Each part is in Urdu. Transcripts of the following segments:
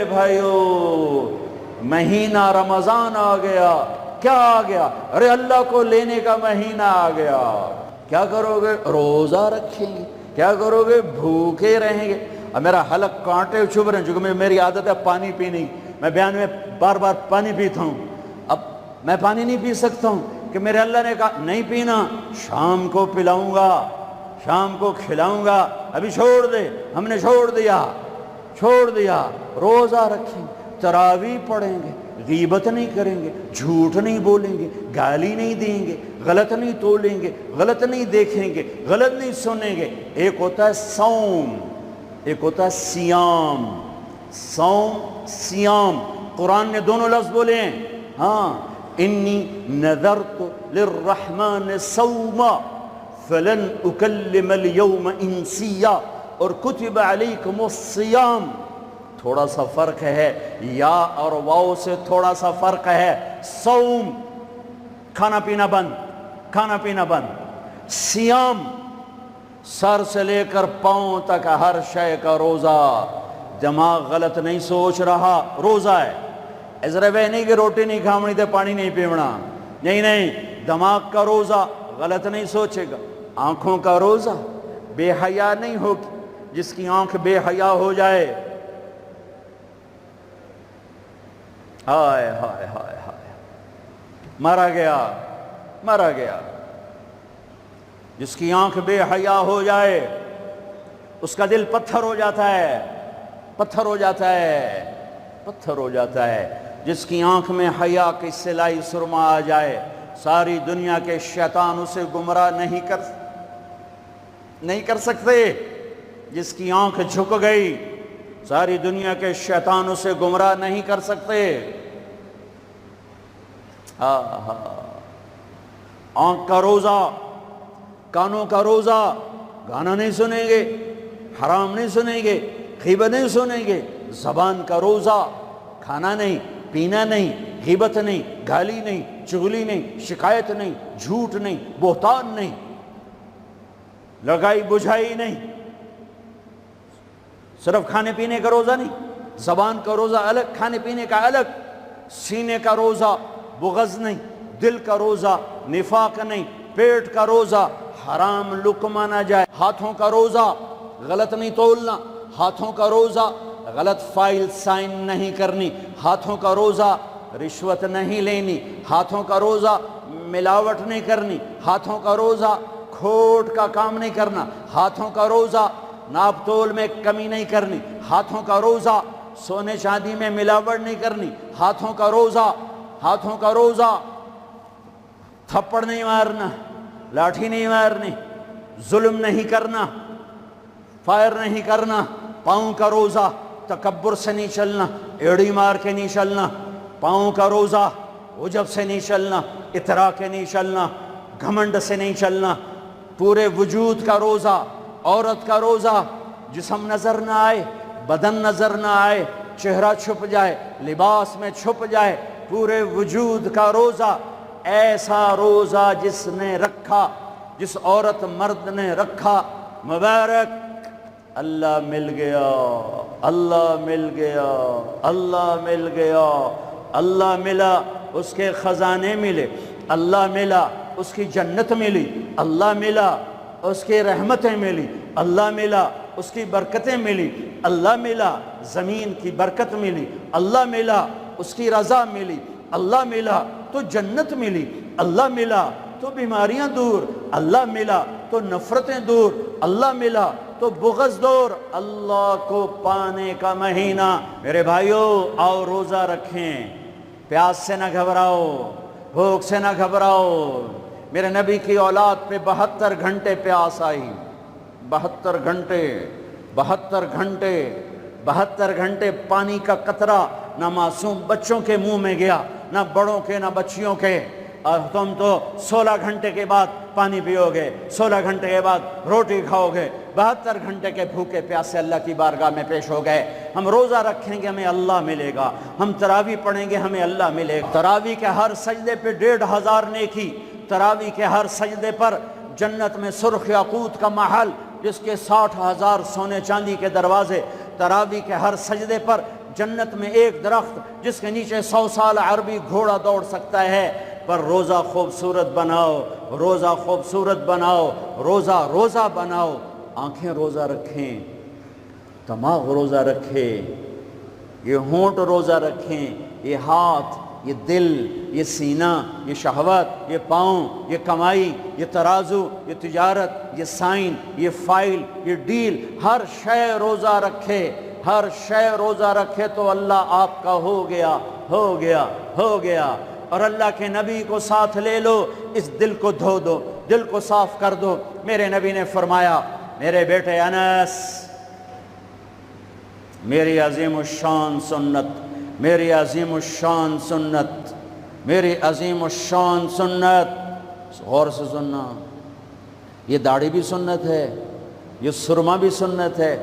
بھائیو مہینہ رمضان آ گیا. کیا آ گیا؟ ارے اللہ کو لینے کا مہینہ آ گیا. کیا کرو گے؟ روزہ رکھیں گے. کیا کرو گے؟ بھوکے رہیں گے. اب میرا حلق کانٹے چبھ رہے ہیں چونکہ میری عادت ہے پانی پینی. میں بیان میں بار بار پانی پیتا ہوں. اب میں پانی نہیں پی سکتا ہوں کہ میرے اللہ نے کہا نہیں پینا، شام کو پلاؤں گا، شام کو کھلاؤں گا. ابھی چھوڑ دے. ہم نے چھوڑ دیا. روزہ رکھیں، تراویح پڑھیں گے، غیبت نہیں کریں گے، جھوٹ نہیں بولیں گے، گالی نہیں دیں گے، غلط نہیں تولیں گے، غلط نہیں دیکھیں گے، غلط نہیں سنیں گے. ایک ہوتا ہے صوم، ایک ہوتا ہے سیام. صوم سیام قرآن نے دونوں لفظ بولے ہیں. ہاں، انی نذرت للرحمن صوما فلن اکلم اليوم انسیا، اور کتب علیکم الصیام. تھوڑا سا فرق ہے، یا اور واو سے تھوڑا سا فرق ہے. صوم کھانا پینا بند. سیام سر سے لے کر پاؤں تک ہر شے کا روزہ. دماغ غلط نہیں سوچ رہا، روزہ ہے. ازرے وہ نہیں کہ روٹی نہیں کھامنی تے پانی نہیں پیونا. نہیں، دماغ کا روزہ غلط نہیں سوچے گا. آنکھوں کا روزہ بے حیا نہیں ہوگی. جس کی آنکھ بے حیا ہو جائے، ہائے ہائے ہائے ہائے، مرا گیا. جس کی آنکھ بے حیا ہو جائے اس کا دل پتھر ہو جاتا ہے. جس کی آنکھ میں حیا کی سلائی سرما آ جائے، ساری دنیا کے شیطان اسے گمراہ نہیں کر سکتے. جس کی آنکھ جھک گئی، ساری دنیا کے شیطان اسے گمراہ نہیں کر سکتے. آنکھ کا روزہ، کانوں کا روزہ، گانا نہیں سنیں گے، حرام نہیں سنیں گے، غیبت نہیں سنیں گے. زبان کا روزہ، کھانا نہیں، پینا نہیں، غیبت نہیں، گالی نہیں، چغلی نہیں، شکایت نہیں، جھوٹ نہیں، بہتان نہیں، لگائی بجھائی نہیں. صرف کھانے پینے کا روزہ نہیں، زبان کا روزہ الگ، کھانے پینے کا الگ. سینے کا روزہ، بغض نہیں. دل کا روزہ، نفاق نہیں. پیٹ کا روزہ، حرام لقمہ نہ جائے. ہاتھوں کا روزہ، غلط نہیں تولنا. ہاتھوں کا روزہ، غلط فائل سائن نہیں کرنی. ہاتھوں کا روزہ، رشوت نہیں لینی. ہاتھوں کا روزہ، ملاوٹ نہیں کرنی. ہاتھوں کا روزہ، کھوٹ کا کام نہیں کرنا. ہاتھوں کا روزہ، ناپ تول میں کمی نہیں کرنی. ہاتھوں کا روزہ، سونے چاندی میں ملاوٹ نہیں کرنی. ہاتھوں کا روزہ تھپڑ نہیں مارنا، لاٹھی نہیں مارنی، ظلم نہیں کرنا، فائر نہیں کرنا. پاؤں کا روزہ، تکبر سے نہیں چلنا، ایڑی مار کے نہیں چلنا. پاؤں کا روزہ، عجب سے نہیں چلنا، اترا کے نہیں چلنا، گھمنڈ سے نہیں چلنا. پورے وجود کا روزہ. عورت کا روزہ، جسم نظر نہ آئے، بدن نظر نہ آئے، چہرہ چھپ جائے، لباس میں چھپ جائے. پورے وجود کا روزہ. ایسا روزہ جس عورت مرد نے رکھا، مبارک. اللہ مل گیا. اللہ ملا، اس کے خزانے ملے. اللہ ملا، اس کی جنت ملی. اللہ ملا، اس کی رحمتیں ملی. اللہ ملا، اس کی برکتیں ملی. اللہ ملا، زمین کی برکت ملی. اللہ ملا، اس کی رضا ملی. اللہ ملا تو جنت ملی. اللہ ملا تو بیماریاں دور. اللہ ملا تو نفرتیں دور. اللہ ملا تو بغض دور. اللہ کو پانے کا مہینہ. میرے بھائیو، آؤ روزہ رکھیں. پیاس سے نہ گھبراؤ، بھوک سے نہ گھبراؤ. میرے نبی کی اولاد پہ 72 گھنٹے پیاس آئی. 72 گھنٹے پانی کا قطرہ نہ معصوم بچوں کے منہ میں گیا، نہ بڑوں کے، نہ بچیوں کے. اور تم تو 16 گھنٹے کے بعد پانی پیو گے، 16 گھنٹے کے بعد روٹی کھاؤ گے. 72 گھنٹے کے بھوکے پیاسے اللہ کی بارگاہ میں پیش ہو گئے. ہم روزہ رکھیں گے، ہمیں اللہ ملے گا. ہم تراویح پڑھیں گے، ہمیں اللہ ملے گا. تراویح کے ہر سجدے پہ 1500 نیکی. تراویح کے ہر سجدے پر جنت میں سرخ یاقوت کا محل، جس کے 60,000 سونے چاندی کے دروازے. تراویح کے ہر سجدے پر جنت میں ایک درخت جس کے نیچے 100 سال عربی گھوڑا دوڑ سکتا ہے، پر روزہ خوبصورت بناؤ، روزہ خوبصورت بناؤ، روزہ بناؤ۔ آنکھیں روزہ رکھیں، دماغ روزہ رکھے، یہ ہونٹ روزہ رکھیں، یہ ہاتھ، یہ دل، یہ سینہ، یہ شہوت، یہ پاؤں، یہ کمائی، یہ ترازو، یہ تجارت، یہ سائن، یہ فائل، یہ ڈیل، ہر شے روزہ رکھے، ہر شے روزہ رکھے تو اللہ آپ کا ہو گیا، ہو گیا، ہو گیا۔ اور اللہ کے نبی کو ساتھ لے لو، اس دل کو دھو دو، دل کو صاف کر دو۔ میرے نبی نے فرمایا، میرے بیٹے انس، میری عظیم الشان سنت، میری عظیم الشان سنت، میری عظیم الشان سنت، غور سے سننا، یہ داڑھی بھی سنت ہے، یہ سرما بھی سنت ہے،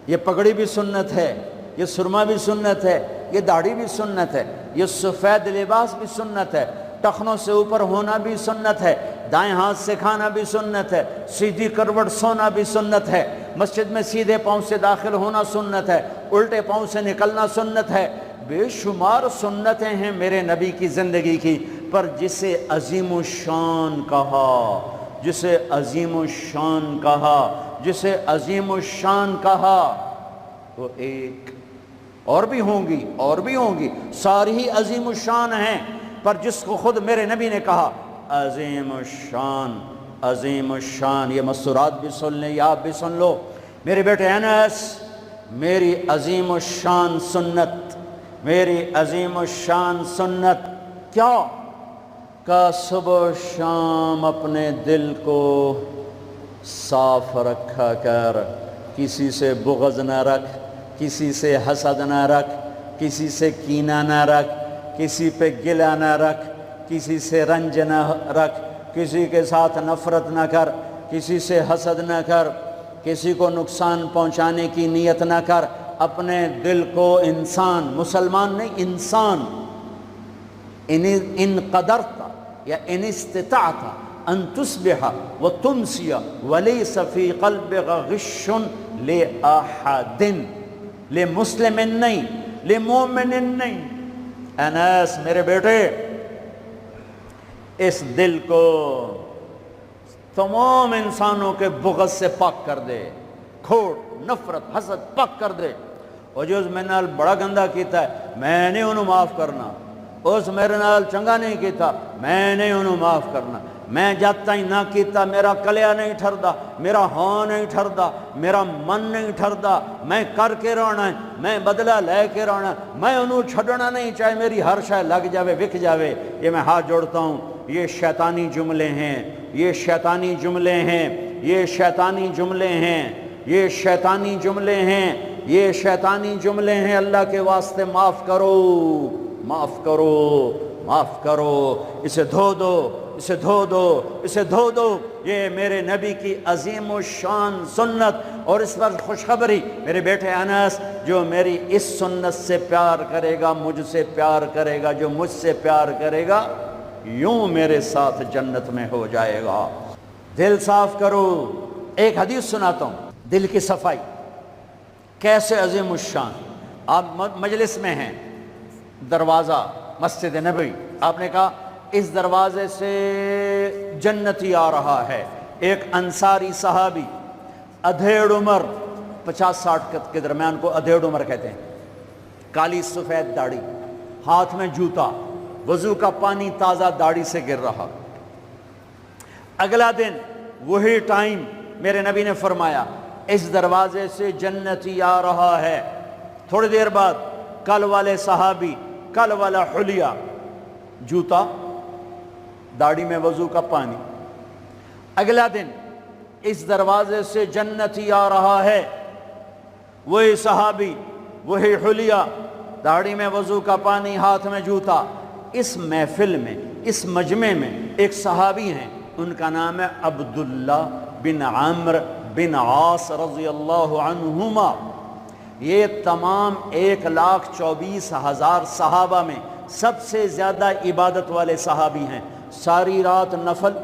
یہ پگڑی بھی سنت ہے، یہ سرما بھی سنت ہے، یہ داڑھی بھی سنت ہے، یہ سفید لباس بھی سنت ہے، ٹخنوں سے اوپر ہونا بھی سنت ہے، دائیں ہاتھ سے کھانا بھی سنت ہے، سیدھی کروٹ سونا بھی سنت ہے، مسجد میں سیدھے پاؤں سے داخل ہونا سنت ہے، الٹے پاؤں سے نکلنا سنت ہے۔ بے شمار سنتیں ہیں میرے نبی کی زندگی کی، پر جسے عظیم الشان کہا، جسے عظیم الشان کہا، جسے عظیم الشان کہا، وہ ایک اور بھی ہوں گی، اور بھی ہوں گی، ساری ہی عظیم الشان ہیں، پر جس کو خود میرے نبی نے کہا عظیم الشان، عظیم الشان، یہ مستورات بھی سن لیں یا آپ بھی سن لو، میرے بیٹے انس، میری عظیم الشان سنت، میری عظیم الشان سنت کیا؟ کہ صبح و شام اپنے دل کو صاف رکھا کر، کسی سے بغض نہ رکھ، کسی سے حسد نہ رکھ، کسی سے کینہ نہ رکھ، کسی پہ گلہ نہ رکھ، کسی سے رنج نہ رکھ، کسی کے ساتھ نفرت نہ کر، کسی سے حسد نہ کر، کسی کو نقصان پہنچانے کی نیت نہ کر، اپنے دل کو انسان، مسلمان نہیں انسان، ان قدرت یا ان استطاعت ان تصبح وتمسی ولیس فی قلبک غش لأحد، لمسلم نہیں، لمومن نہیں۔ انس میرے بیٹے، اس دل کو تمام انسانوں کے بغض سے پاک کر دے، کھوٹ، نفرت، حسد پاک کر دے۔ اور جو اس میرے نال بڑا گندہ کیتا ہے میں نے انہوں معاف کرنا، اس میرے نال چنگا نہیں کیتا میں نے انہوں معاف کرنا، میں جب تائیں نہ کیتا میرا کلیا نہیں ٹھردا، میرا ہاں نہیں ٹھردا، میرا من نہیں ٹھردا، میں کر کے رہنا ہے، میں بدلہ لے کے رہنا ہے، میں انہوں چھڑنا نہیں، چاہے میری ہر شے لگ جاوے وک جاوے۔ یہ میں ہاتھ جوڑتا ہوں، یہ شیطانی جملے ہیں، یہ شیطانی جملے ہیں، یہ شیطانی جملے ہیں، یہ شیطانی جملے ہیں، یہ شیطانی جملے ہیں۔ اللہ کے واسطے معاف کرو، معاف کرو، معاف کرو، اسے دھو دو، اسے دھو دو، اسے دھو دو۔ یہ میرے نبی کی عظیم الشان سنت، اور اس پر خوشخبری میرے بیٹے انس، جو میری اس سنت سے پیار کرے گا مجھ سے پیار کرے گا، جو مجھ سے پیار کرے گا یوں میرے ساتھ جنت میں ہو جائے گا۔ دل صاف کرو۔ ایک حدیث سناتا ہوں، دل کی صفائی کیسے عظیم الشان۔ آپ مجلس میں ہیں، دروازہ مسجد نبوی، آپ نے کہا اس دروازے سے جنتی آ رہا ہے۔ ایک انصاری صحابی، ادھیڑ عمر، 50-60 کے درمیان کو ادھیڑ عمر کہتے ہیں، کالی سفید داڑھی، ہاتھ میں جوتا، وضو کا پانی تازہ داڑھی سے گر رہا۔ اگلا دن وہی ٹائم میرے نبی نے فرمایا اس دروازے سے جنتی آ رہا ہے۔ تھوڑی دیر بعد کل والے صحابی، کل والا حلیہ، جوتا، داڑھی میں وضو کا پانی۔ اگلا دن اس دروازے سے جنتی آ رہا ہے، وہی صحابی، وہی حلیہ، داڑھی میں وضو کا پانی، ہاتھ میں جوتا۔ اس محفل میں، اس مجمع میں ایک صحابی ہیں، ان کا نام ہے عبداللہ بن عمرو بن عاص رضی اللہ عنہما۔ یہ تمام 1,24,000 صحابہ میں سب سے زیادہ عبادت والے صحابی ہیں۔ ساری رات نفل،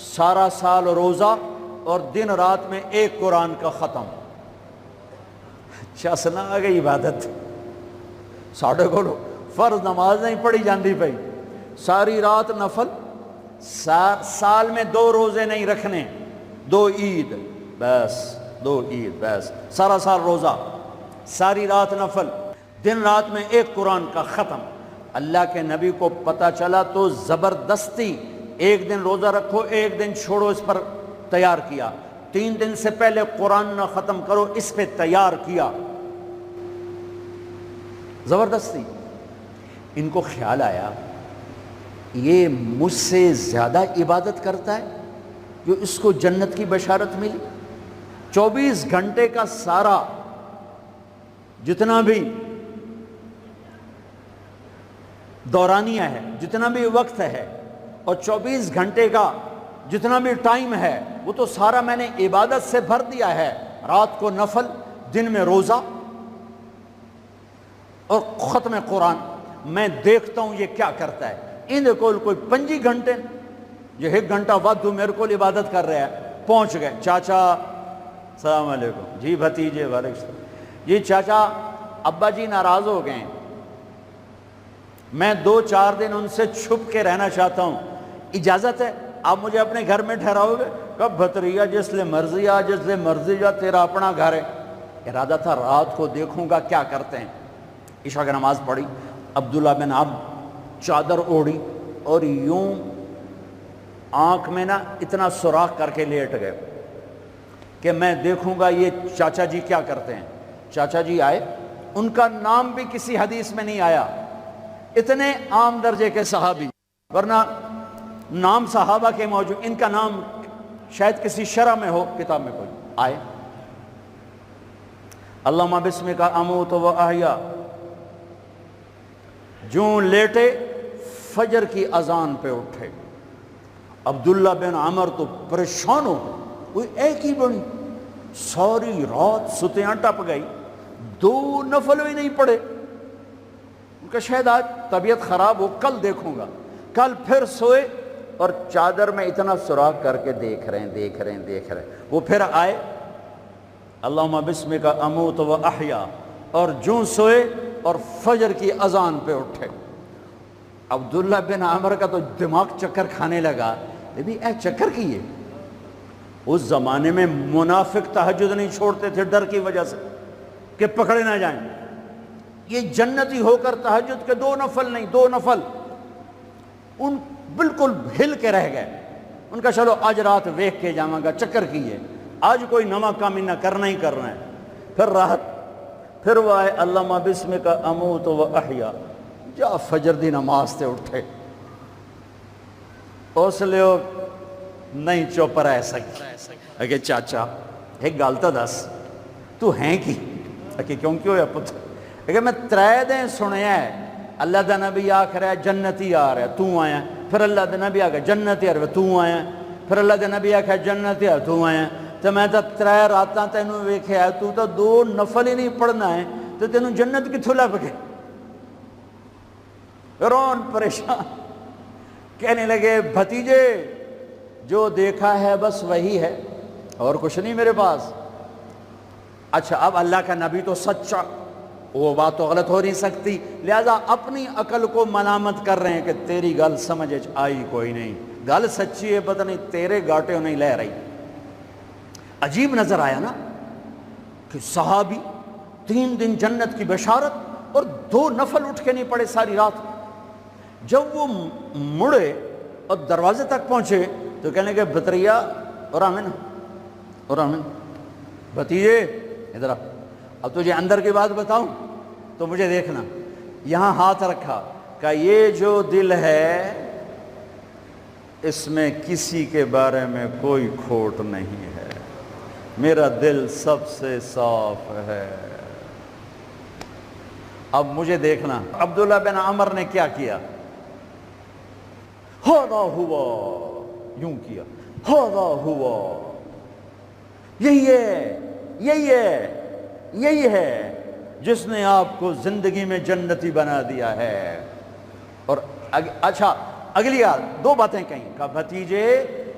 سارا سال روزہ، اور دن رات میں ایک قرآن کا ختم۔ چسنا آ گئی عبادت، ساڑھے کو فرض نماز نہیں پڑھی جاندی پئی، ساری رات نفل، سال میں 2 روزے نہیں رکھنے، 2 عید بس، 2 عید بس، سارا سال روزہ، ساری رات نفل، دن رات میں 1 قرآن کا ختم۔ اللہ کے نبی کو پتہ چلا تو زبردستی 1 دن روزہ رکھو 1 دن چھوڑو اس پر تیار کیا، 3 دن سے پہلے قرآن نہ ختم کرو اس پہ تیار کیا، زبردستی۔ ان کو خیال آیا یہ مجھ سے زیادہ عبادت کرتا ہے جو اس کو جنت کی بشارت ملی۔ 24 گھنٹے کا سارا جتنا بھی دورانیہ ہے، جتنا بھی وقت ہے، اور 24 گھنٹے کا جتنا بھی ٹائم ہے، وہ تو سارا میں نے عبادت سے بھر دیا ہے، رات کو نفل، دن میں روزہ اور ختم قرآن۔ میں دیکھتا ہوں یہ کیا کرتا ہے۔ ان کو کوئی 25 گھنٹے، یہ 1 گھنٹہ وقت میرے کو عبادت کر رہا ہے۔ پہنچ گئے، چاچا السلام علیکم، جی بھتیجے وعلیکم السلام، جی چاچا ابا جی ناراض ہو گئے، میں 2-4 دن ان سے چھپ کے رہنا چاہتا ہوں، اجازت ہے؟ آپ مجھے اپنے گھر میں ٹھہراؤ گے؟ کب بھتریا جس لئے مرضی آ، جس لئے مرضی جا، تیرا اپنا گھر ہے۔ ارادہ تھا رات کو دیکھوں گا کیا کرتے ہیں۔ عشاء کی نماز پڑھی، عبداللہ بن عمرو چادر اوڑھی اور یوں آنکھ میں نا اتنا سوراخ کر کے لیٹ گئے کہ میں دیکھوں گا یہ چاچا جی کیا کرتے ہیں۔ چاچا جی آئے، ان کا نام بھی کسی حدیث میں نہیں آیا، اتنے عام درجے کے صحابی، ورنہ نام صحابہ کے موجود، ان کا نام شاید کسی شرح میں ہو، کتاب میں کوئی۔ آئے، اللہم بسمک اموت و احیا، جوں لیٹے فجر کی اذان پہ اٹھے۔ عبداللہ بن عمر تو پریشان ہو گئے، کوئی ایک ہی بڑی، ساری رات ستیاں ٹپ گئی، 2 نفل بھی نہیں پڑے۔ ان کا شاید آج طبیعت خراب ہو، کل دیکھوں گا۔ کل پھر سوئے اور چادر میں اتنا سوراخ کر کے دیکھ رہے ہیں۔ وہ پھر آئے، اللہم بسمک اموت و احیا، اور جوں سوئے اور فجر کی اذان پہ اٹھے۔ عبداللہ بن عمر کا تو دماغ چکر کھانے لگا، اے چکر کیے۔ اس زمانے میں منافق تہجد نہیں چھوڑتے تھے ڈر کی وجہ سے کہ پکڑے نہ جائیں۔ یہ جنتی ہو کر تہجد کے 2 نفل نہیں، 2 نفل، ان بالکل ہل کے رہ گئے۔ ان کا چلو آج رات ویکھ کے جاواں گا، چکر کیے، آج کوئی نواں کام نہ کرنا ہی کرنا ہے۔ پھر راحت، پھر وہ آئے، اللہم بسمک اموت و احیا، جا فجر دی نماز تے اٹھے۔ اس لیے نہیں چپ رہ سکتے کہ چاچا ایک گل تو دس، تو ہیں کی؟ کہ کیوں ہویا پتر؟ کہ میں 3 دن سنیا ہے اللہ دا نبی آکھ رہا ہے جنتی آ رہا ہے، تو آیا، پھر اللہ دا نبی آکھ جنتی آ رہا ہے، تو آیا، پھر اللہ دا نبی آکھ جنتی آ رہا ہے، تو آیا۔ تو میں تو 3 راتاں تینوں ویکھیا، تو 2 نفل ہی نہیں پڑھنا ہے، تو تینوں جنت کتھوں لب گئے؟ رون پریشان، کہنے لگے بھتیجے جو دیکھا ہے بس وہی ہے، اور کچھ نہیں میرے پاس۔ اچھا اب اللہ کا نبی تو سچا، وہ بات تو غلط ہو نہیں سکتی، لہذا اپنی عقل کو ملامت کر رہے ہیں کہ تیری گل سمجھ آئی کوئی نہیں، گل سچی ہے پتہ نہیں تیرے گاٹے نہیں لے رہی۔ عجیب نظر آیا نا کہ صحابی 3 دن جنت کی بشارت اور 2 نفل اٹھ کے نہیں پڑے ساری رات۔ جب وہ مڑے اور دروازے تک پہنچے تو کہنے کہ بھتریا اور آمن بھتیجے ادھر اب تجھے اندر کی بات بتاؤں تو مجھے دیکھنا۔ یہاں ہاتھ رکھا، کہ یہ جو دل ہے اس میں کسی کے بارے میں کوئی کھوٹ نہیں ہے، میرا دل سب سے صاف ہے۔ اب مجھے دیکھنا عبداللہ بن عمر نے کیا کیا، ہاذا ہوا، یوں کیا، ہاذا ہوا، یہی ہے جس نے آپ کو زندگی میں جنتی بنا دیا ہے۔ اور اچھا اگلی 2 باتیں کہیں، کہا بھتیجے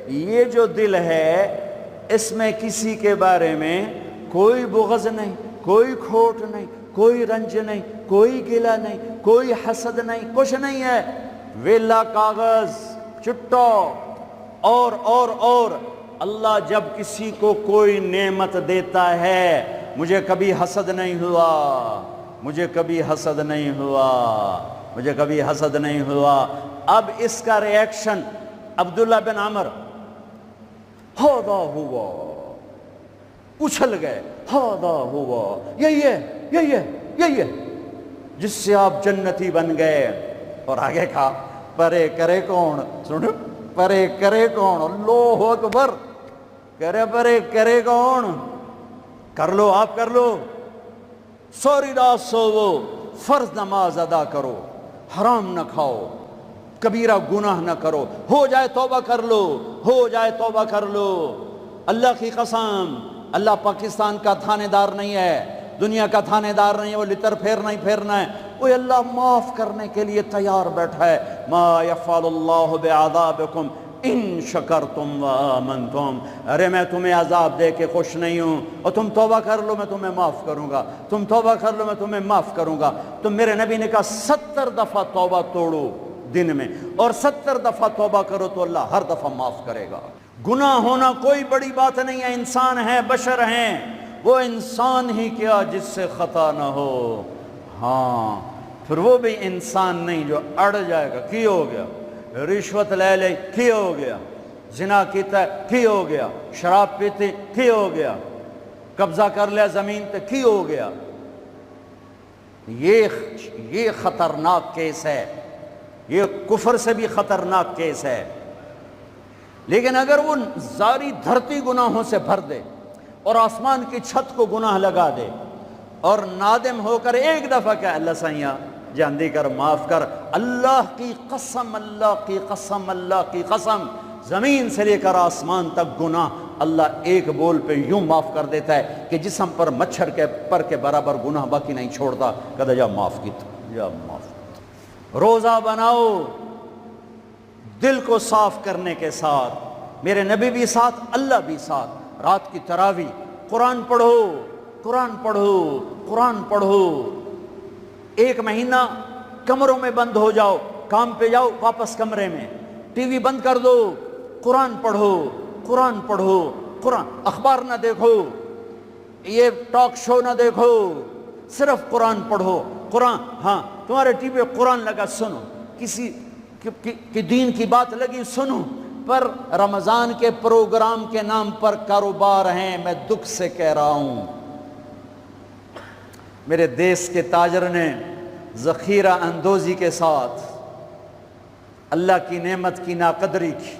یہ جو دل ہے اس میں کسی کے بارے میں کوئی بغض نہیں، کوئی کھوٹ نہیں، کوئی رنج نہیں، کوئی گلہ نہیں، کوئی حسد نہیں، کچھ نہیں ہے، ویلا کاغذ چٹا۔ اور اللہ جب کسی کو کوئی نعمت دیتا ہے، مجھے کبھی حسد نہیں ہوا، مجھے کبھی حسد نہیں ہوا، مجھے کبھی حسد نہیں ہوا۔ اب اس کا ری ایکشن عبداللہ بن عمر، ہاذا ہوا، اچھل گئے، ہاذا ہوا، یہی ہے جس سے آپ جنتی بن گئے۔ اور آگے کہا پرے کرے کون، سنو، پرے کرے کون، اللہ اکبر، کرے پرے کرے کون، کر لو آپ، کر لو، سوری رات سوو، فرض نماز ادا کرو، حرام نہ کھاؤ، کبیرہ گناہ نہ کرو، ہو جائے توبہ کر لو، ہو جائے توبہ کر لو۔ اللہ کی قسم، اللہ پاکستان کا تھانے دار نہیں ہے، دنیا کا تھانے دار نہیں ہے، وہ لتر پھیرنا ہی پھیرنا ہے، وہ اللہ معاف کرنے کے لیے تیار بیٹھا ہے۔ ما یفعل اللہ بعذابکم ان شکرتم وآمنتم، ارے میں تمہیں عذاب دے کے خوش نہیں ہوں، اور تم توبہ کر لو میں تمہیں معاف کروں گا، تم توبہ کر لو میں تمہیں معاف کروں گا۔ تو میرے نبی نے کہا 70 دفعہ توبہ توڑو دن میں، اور 70 دفعہ توبہ کرو تو اللہ ہر دفعہ معاف کرے گا۔ گناہ ہونا کوئی بڑی بات نہیں ہے، انسان ہیں، بشر ہیں، وہ انسان ہی کیا جس سے خطا نہ ہو، ہاں پھر وہ بھی انسان نہیں جو اڑ جائے گا، کی ہو گیا، رشوت لے لے کی ہو گیا، زنا کیتا ہے کی ہو گیا، شراب پیتے کی ہو گیا، قبضہ کر لیا زمین تے کی ہو گیا۔ یہ خطرناک کیس ہے، یہ کفر سے بھی خطرناک کیس ہے۔ لیکن اگر وہ ساری دھرتی گناہوں سے بھر دے اور آسمان کی چھت کو گناہ لگا دے اور نادم ہو کر ایک دفعہ کہ اللہ سائیاں جاندی کر، معاف کر، اللہ کی قسم، اللہ کی قسم، اللہ کی قسم، زمین سے لے کر آسمان تک گناہ اللہ ایک بول پہ یوں معاف کر دیتا ہے کہ جسم پر مچھر کے پر کے برابر گناہ باقی نہیں چھوڑتا، کہتا جا معاف کی تو، جا معاف کی تو۔ روزہ بناؤ دل کو صاف کرنے کے ساتھ، میرے نبی بھی ساتھ، اللہ بھی ساتھ، رات کی تراویح، قرآن پڑھو، قرآن پڑھو، قرآن پڑھو، ایک مہینہ کمروں میں بند ہو جاؤ، کام پہ جاؤ واپس کمرے میں، ٹی وی بند کر دو، قرآن پڑھو، قرآن پڑھو، قرآن، اخبار نہ دیکھو، یہ ٹاک شو نہ دیکھو، صرف قرآن پڑھو۔ قرآن، ہاں تمہارے ٹی وی قرآن لگا سنو، کسی کی دین کی بات لگی سنو، پر رمضان کے پروگرام کے نام پر کاروبار ہیں، میں دکھ سے کہہ رہا ہوں۔ میرے دیس کے تاجر نے ذخیرہ اندوزی کے ساتھ اللہ کی نعمت کی ناقدری کی،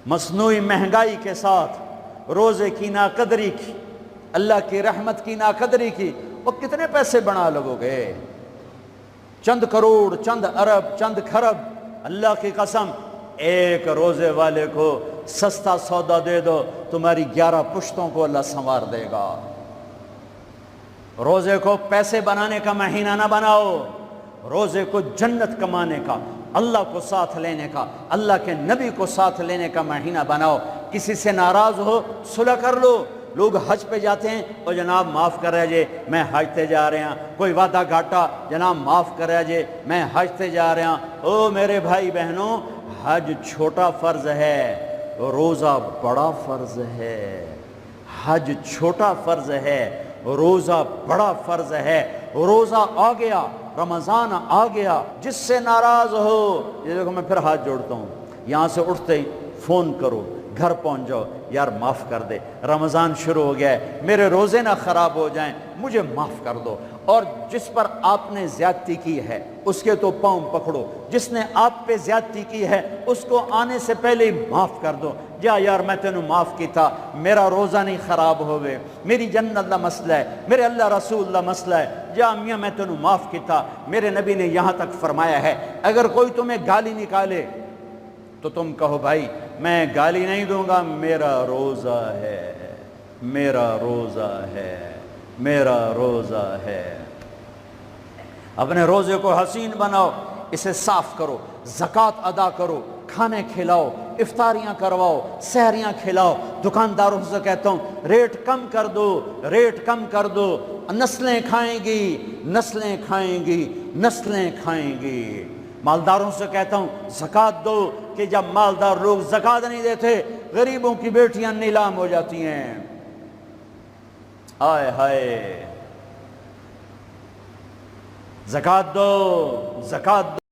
مصنوعی مہنگائی کے ساتھ روزے کی ناقدری کی، اللہ کی رحمت کی ناقدری کی۔ وہ کتنے پیسے بنا لگو گے، چند کروڑ، چند ارب، چند کھرب، اللہ کی قسم ایک روزے والے کو سستا سودا دے دو، تمہاری 11 پشتوں کو اللہ سنوار دے گا۔ روزے کو پیسے بنانے کا مہینہ نہ بناؤ، روزے کو جنت کمانے کا، اللہ کو ساتھ لینے کا، اللہ کے نبی کو ساتھ لینے کا مہینہ بناؤ۔ کسی سے ناراض ہو صلح کر لو۔ لوگ حج پہ جاتے ہیں، اور جناب معاف کر رہے جے میں حج تے جا رہے ہیں، کوئی وعدہ گھاٹا، جناب معاف کر رہے جے میں حج تے جا رہے ہیں۔ او میرے بھائی بہنوں، حج چھوٹا فرض ہے، روزہ بڑا فرض ہے۔ حج چھوٹا فرض ہے، روزہ بڑا فرض ہے۔ روزہ آ گیا، رمضان آ گیا، جس سے ناراض ہو، یہ دیکھو میں پھر ہاتھ جوڑتا ہوں، یہاں سے اٹھتے ہی فون کرو، گھر پہنچ جاؤ، یار معاف کر دے، رمضان شروع ہو گیا ہے، میرے روزے نہ خراب ہو جائیں، مجھے معاف کر دو۔ اور جس پر آپ نے زیادتی کی ہے اس کے تو پاؤں پکڑو، جس نے آپ پہ زیادتی کی ہے اس کو آنے سے پہلے ہی معاف کر دو۔ جا یار میں تینوں معاف کی تھا، میرا روزہ نہیں خراب ہوئے، میری جنت دا مسئلہ ہے، میرے اللہ رسول دا مسئلہ ہے، جا میاں میں تینوں معاف کی تھا۔ میرے نبی نے یہاں تک فرمایا ہے اگر کوئی تمہیں گالی نکالے تو تم کہو بھائی میں گالی نہیں دوں گا، میرا روزہ ہے، میرا روزہ ہے، میرا روزہ ہے۔ اپنے روزے کو حسین بناؤ، اسے صاف کرو، زکوٰۃ ادا کرو، کھانے کھلاؤ، افطاریاں کرواؤ، سحریاں کھلاؤ۔ دکانداروں سے کہتا ہوں ریٹ کم کر دو، ریٹ کم کر دو۔ نسلیں کھائیں گی، نسلیں کھائیں گی، نسلیں کھائیں گی۔ مالداروں سے کہتا ہوں زکوٰۃ دو، کہ جب مالدار لوگ زکوٰۃ نہیں دیتے غریبوں کی بیٹیاں نیلام ہو جاتی ہیں۔ آئے ہائے، زکوٰۃ دو، زکوٰۃ دو۔